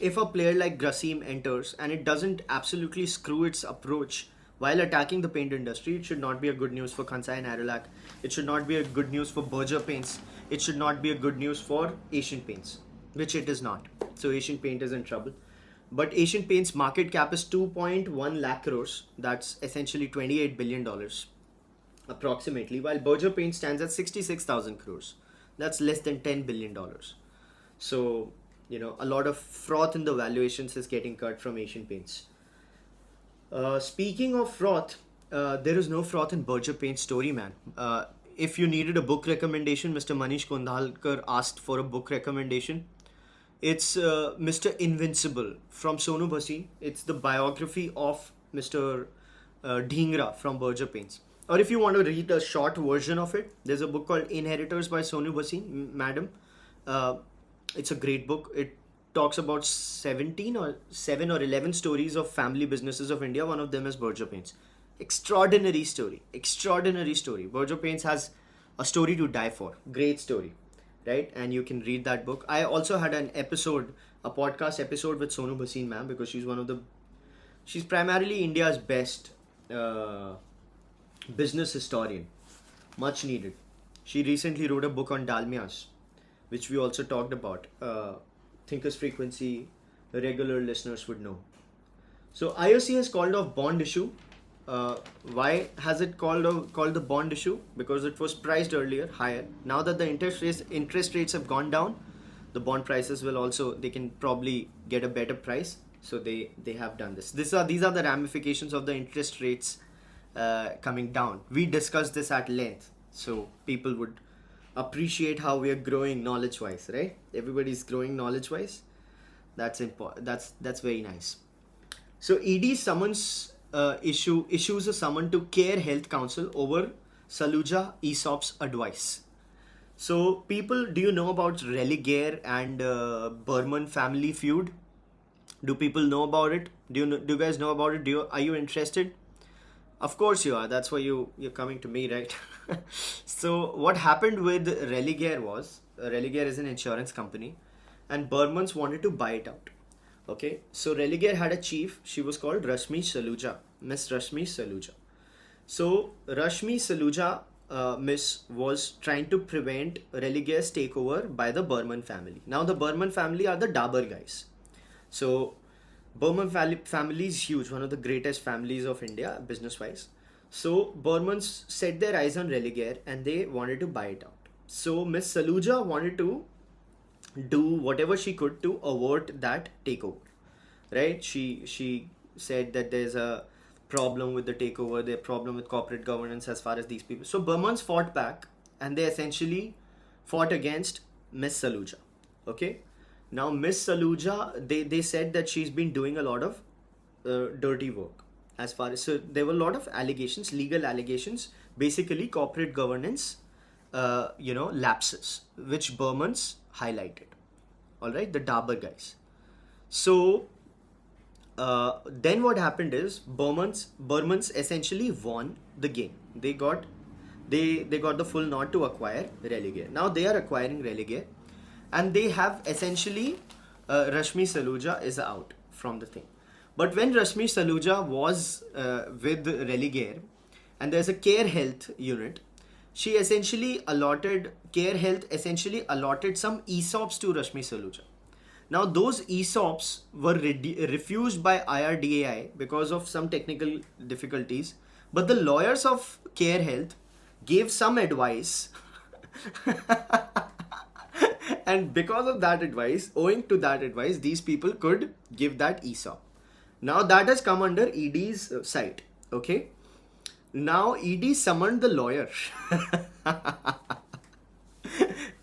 if a player like Grasim enters and it doesn't absolutely screw its approach while attacking the paint industry, it should not be a good news for Kansai and Arolac. It should not be a good news for Berger Paints. It should not be a good news for Asian Paints, which it is not. So Asian Paint is in trouble. But Asian Paint's market cap is 2.1 lakh crores. That's essentially $28 billion approximately, while Berger Paint stands at 66,000 crores. That's less than $10 billion. So, a lot of froth in the valuations is getting cut from Asian Paints. Speaking of froth, there is no froth in Berger Paint's story, man. If you needed a book recommendation, Mr. Manish Kondhalkar asked for a book recommendation. It's Mr. Invincible from Sonu Bhasin. It's the biography of Mr. Dhingra from Berger Paints. Or if you want to read a short version of it, there's a book called Inheritors by Sonu Bhasin, madam. It's a great book. It talks about 17 or 7 or 11 stories of family businesses of India. One of them is Berger Paints. Extraordinary story. Extraordinary story. Berger Paints has a story to die for. Great story. Right? And you can read that book. I also had a podcast episode with Sonu Bhasin ma'am, because she's primarily India's best business historian. Much needed. She recently wrote a book on dalmias, which we also talked about. Thinkers Frequency regular listeners would know. So IOC has called off bond issue. Why has it called the bond issue? Because it was priced earlier higher. Now that the interest rates have gone down, the bond prices they can probably get a better price. So they have done this. These are the ramifications of the interest rates coming down. We discussed this at length, so people would appreciate how we are growing knowledge wise, right? Everybody's growing knowledge wise. That's important. That's very nice. So ED issues a summon to Care Health Council over Saluja ESOP's advice. So people, do you know about Religare and Berman family feud? Do people know about it? Do you guys know about it? Are you interested? Of course you are. That's why you're coming to me, right? So what happened with Religare was, Religare is an insurance company, and Bermans wanted to buy it out. Okay, so Religare had a chief. She was called Rashmi Saluja, Miss Rashmi Saluja. So Rashmi Saluja, Miss, was trying to prevent Religare's takeover by the Berman family. Now the Berman family are the Dabur guys. So Berman family is huge, one of the greatest families of India business wise. So Bermans set their eyes on Religare and they wanted to buy it out. So Miss Saluja wanted to do whatever she could to avert that takeover, right? She said that there's a problem with the takeover, there's a problem with corporate governance as far as these people. So Bermans fought back and they essentially fought against Miss Saluja. Okay, now Miss Saluja, they said that she's been doing a lot of dirty work as far as, so there were a lot of allegations, legal allegations, basically corporate governance lapses, which Bermans highlighted. All right, the Dabur guys. So then what happened is Bermans essentially won the game. They got the full nod to acquire Religare. Now they are acquiring Religare, and they have essentially Rashmi Saluja is out from the thing. But when Rashmi Saluja was with Religare, and there's a Care Health unit, Care Health essentially allotted some ESOPs to Rashmi Saluja. Now those ESOPs were refused by IRDAI because of some technical difficulties, but the lawyers of Care Health gave some advice and because of that advice, owing to that advice, these people could give that ESOP. Now that has come under ED's site, okay? Now ED summoned the lawyer.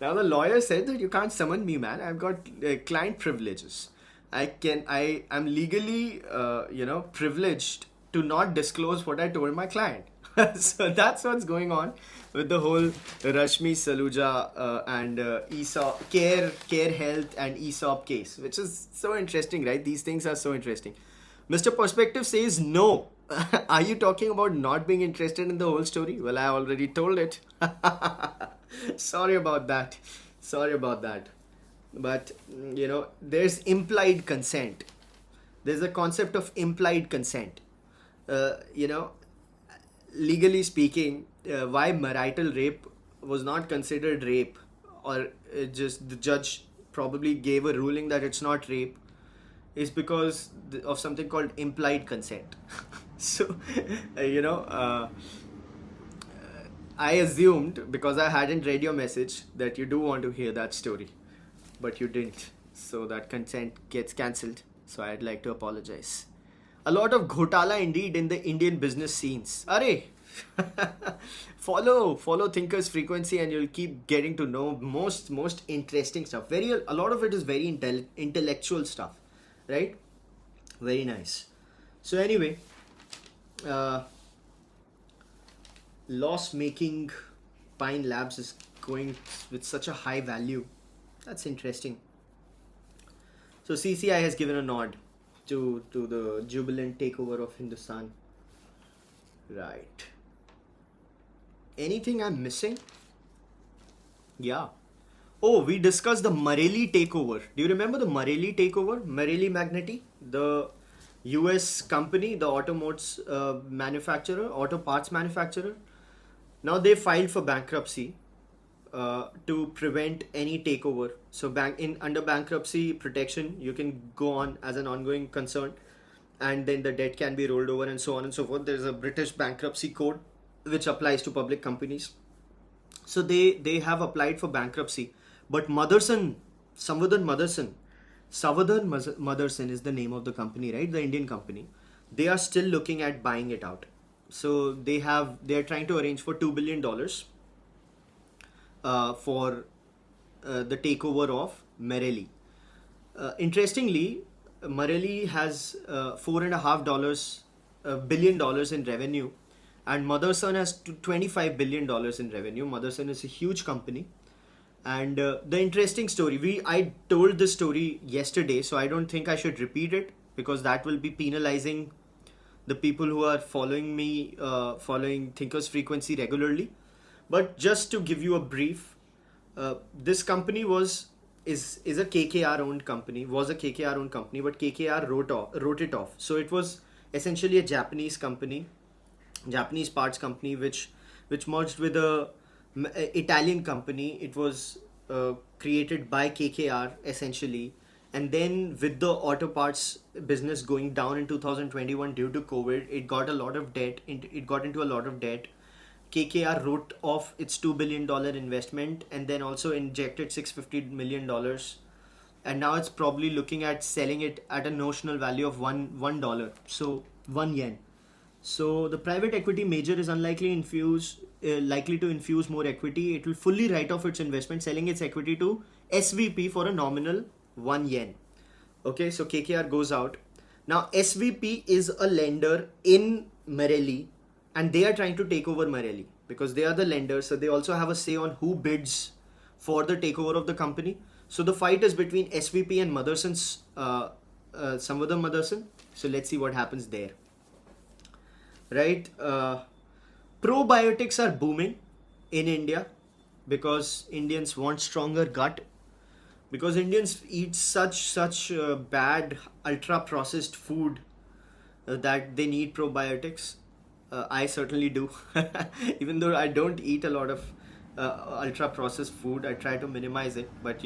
Now the lawyer said that you can't summon me, man. I've got client privileges. I'm legally, privileged to not disclose what I told my client. So that's what's going on with the whole Rashmi Saluja and ESOP, Care Health and ESOP case, which is so interesting, right? These things are so interesting. Mr. Perspective says no. Are you talking about not being interested in the whole story? Well, I already told it. Sorry about that. Sorry about that. But, there's implied consent. There's a concept of implied consent. Uh, you know, Legally speaking, why marital rape was not considered rape, or just the judge probably gave a ruling that it's not rape, is because of something called implied consent. So, uh, you know, uh, I assumed because I hadn't read your message that you do want to hear that story, but you didn't. So that consent gets cancelled. So I'd like to apologize. A lot of ghotala indeed in the Indian business scenes. Arey, follow Thinker's Frequency, and you'll keep getting to know most interesting stuff. A lot of it is very intellectual stuff, right? Very nice. So anyway, uh, loss making Pine Labs is going with such a high value. That's interesting. So CCI has given a nod to the jubilant takeover of Hindustan. Right. Anything I'm missing? Yeah. Oh, we discussed the Marelli takeover. Do you remember the Marelli takeover? Marelli Magneti, the US company, the auto parts manufacturer. Now they filed for bankruptcy to prevent any takeover. So under bankruptcy protection, you can go on as an ongoing concern, and then the debt can be rolled over and so on and so forth. There's a British bankruptcy code which applies to public companies. So they have applied for bankruptcy, but Savadhan Motherson is the name of the company, right? The Indian company. They are still looking at buying it out. So they are trying to arrange for $2 billion for the takeover of Marelli. Interestingly, Marelli has $4.5 billion in revenue, and Motherson has $25 billion in revenue. Motherson is a huge company, and the interesting story. I told this story yesterday, so I don't think I should repeat it because that will be penalizing the people who are following me, following Thinker's Frequency regularly. But just to give you a brief, this company is a KKR owned company. Was a KKR owned company, but KKR wrote it off. So it was essentially a Japanese company, Japanese parts company, which merged with a Italian company. It was created by KKR essentially, and then with the auto parts business going down in 2021 due to COVID, it got a lot of debt. It got into a lot of debt. KKR wrote off its $2 billion investment and then also injected $650 million, and now it's probably looking at selling it at a notional value of one dollar, so 1 yen. So the private equity major is likely to infuse more equity. It will fully write off its investment, selling its equity to SVP for a nominal 1 yen. Okay, so KKR goes out. Now SVP is a lender in Marelli, and they are trying to take over Marelli because they are the lenders. So they also have a say on who bids for the takeover of the company. So the fight is between SVP and Motherson's Samvadam Motherson. So let's see what happens there. Right? Probiotics are booming in India because Indians want stronger gut. Because Indians eat such bad ultra processed food that they need probiotics. I certainly do. Even though I don't eat a lot of ultra processed food, I try to minimize it. But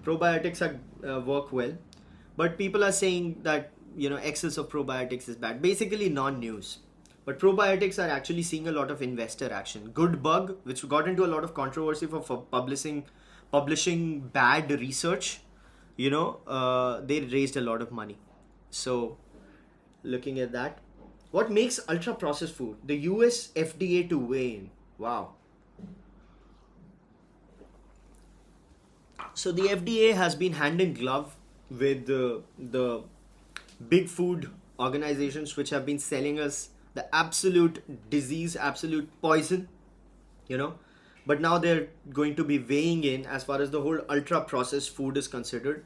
probiotics work well. But people are saying that excess of probiotics is bad. Basically non-news. But probiotics are actually seeing a lot of investor action. Good Bug, which got into a lot of controversy for publishing bad research, they raised a lot of money. So looking at that, what makes ultra processed food? The US FDA to weigh in. Wow. So the FDA has been hand in glove with the big food organizations which have been selling us the absolute disease, absolute poison, but now they're going to be weighing in as far as the whole ultra processed food is considered.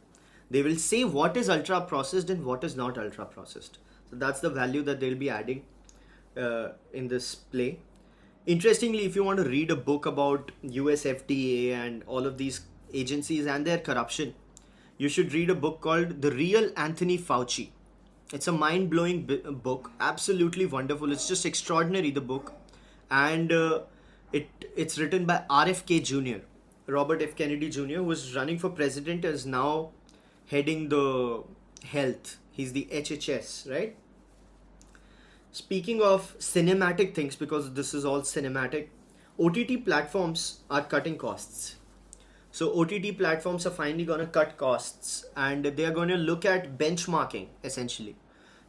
They will say what is ultra processed and what is not ultra processed. So that's the value that they'll be adding. in this play. Interestingly, if you want to read a book about US FDA and all of these agencies and their corruption, you should read a book called The Real Anthony Fauci. It's a mind blowing book, absolutely wonderful. It's just extraordinary, the book. And it's written by RFK Jr., Robert F. Kennedy Jr., who was running for president, is now heading the health. He's the HHS, right? Speaking of cinematic things, because this is all cinematic, OTT platforms are cutting costs. So OTT platforms are finally going to cut costs, and they are going to look at benchmarking essentially.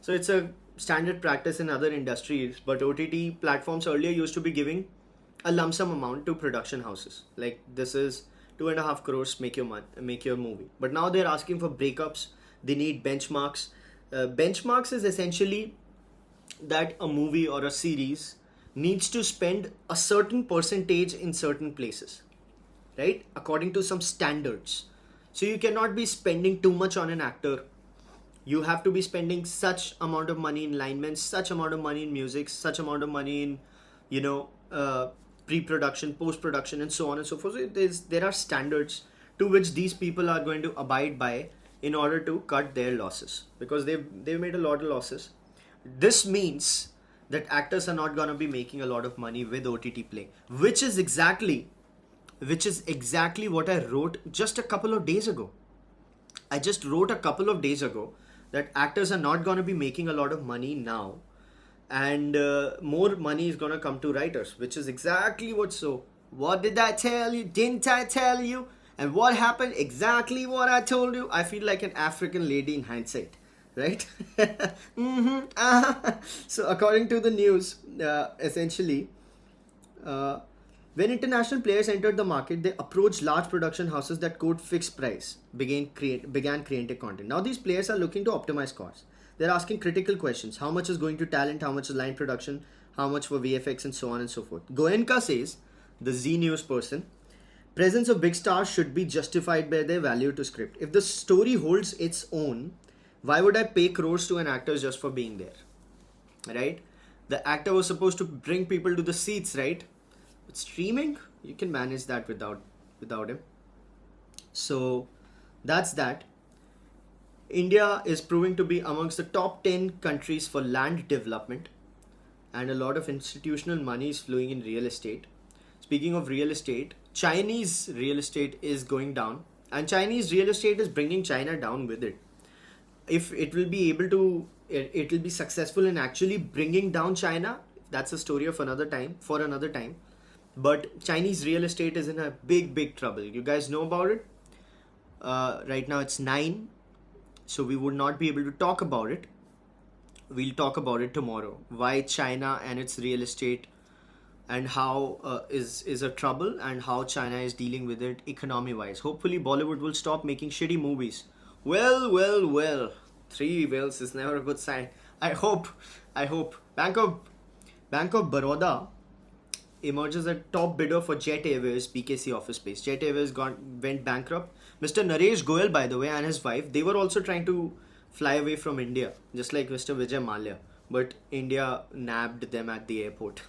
So it's a standard practice in other industries, but OTT platforms earlier used to be giving a lump sum amount to production houses. Like, this is 2.5 crores, make your movie. But now they're asking for breakups. They need benchmarks. Benchmarks is essentially that a movie or a series needs to spend a certain percentage in certain places, right? According to some standards. So you cannot be spending too much on an actor. You have to be spending such amount of money in linemen, such amount of money in music, such amount of money in, pre-production, post-production, and so on and so forth. So there are standards to which these people are going to abide by in order to cut their losses, because they've made a lot of losses. This means that actors are not going to be making a lot of money with OTT play, which is exactly what I wrote just a couple of days ago. I just wrote a couple of days ago that actors are not going to be making a lot of money now, and more money is going to come to writers, which is exactly what. So what did I tell you? Didn't I tell you? And what happened? Exactly what I told you. I feel like an African lady in hindsight, right? So according to the news, essentially, when international players entered the market, they approached large production houses that quote fixed price, began creating content. Now these players are looking to optimize costs. They're asking critical questions: how much is going to talent, how much is line production, how much for VFX, and so on and so forth. Goenka says, the Z News person, presence of big stars should be justified by their value to script. If the story holds its own, why would I pay crores to an actor just for being there? Right? The actor was supposed to bring people to the seats, right? But streaming, you can manage that without him. So that's that. India is proving to be amongst the top 10 countries for land development, and a lot of institutional money is flowing in real estate. Speaking of real estate, Chinese real estate is going down, and Chinese real estate is bringing China down with it. If it will be able to, it will be successful in actually bringing down China, that's a story of another time, for another time. But Chinese real estate is in a big trouble. You guys know about it. Right now it's 9, so we would not be able to talk about it. We'll talk about it tomorrow. Why China and its real estate, and how is a trouble, and how China is dealing with it economy wise. Hopefully Bollywood will stop making shitty movies. Well. 3 wells is never a good sign. I hope. Bank of Baroda emerges as top bidder for Jet Airways BKC office space. Jet Airways went bankrupt. Mr. Naresh Goyal, by the way, and his wife, they were also trying to fly away from India, just like Mr. Vijay Mallya. But India nabbed them at the airport.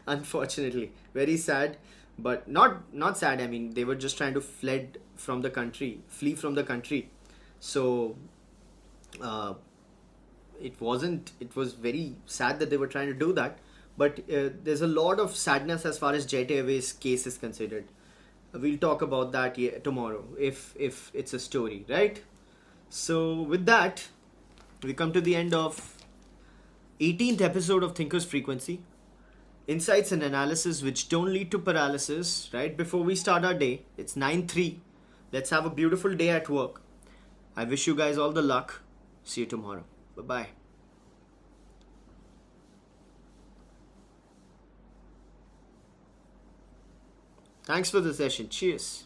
Unfortunately. Very sad. But not sad. I mean, they were just trying to flee from the country. So it was very sad that they were trying to do that. But there's a lot of sadness as far as Jet Airways case is considered. We'll talk about that tomorrow if it's a story, right? So with that, we come to the end of 18th episode of Thinker's Frequency. Insights and analysis which don't lead to paralysis. Right before we start our day, it's 9:03. Let's have a beautiful day at work. I wish you guys all the luck. See you tomorrow. Bye-bye. Thanks for the session. Cheers.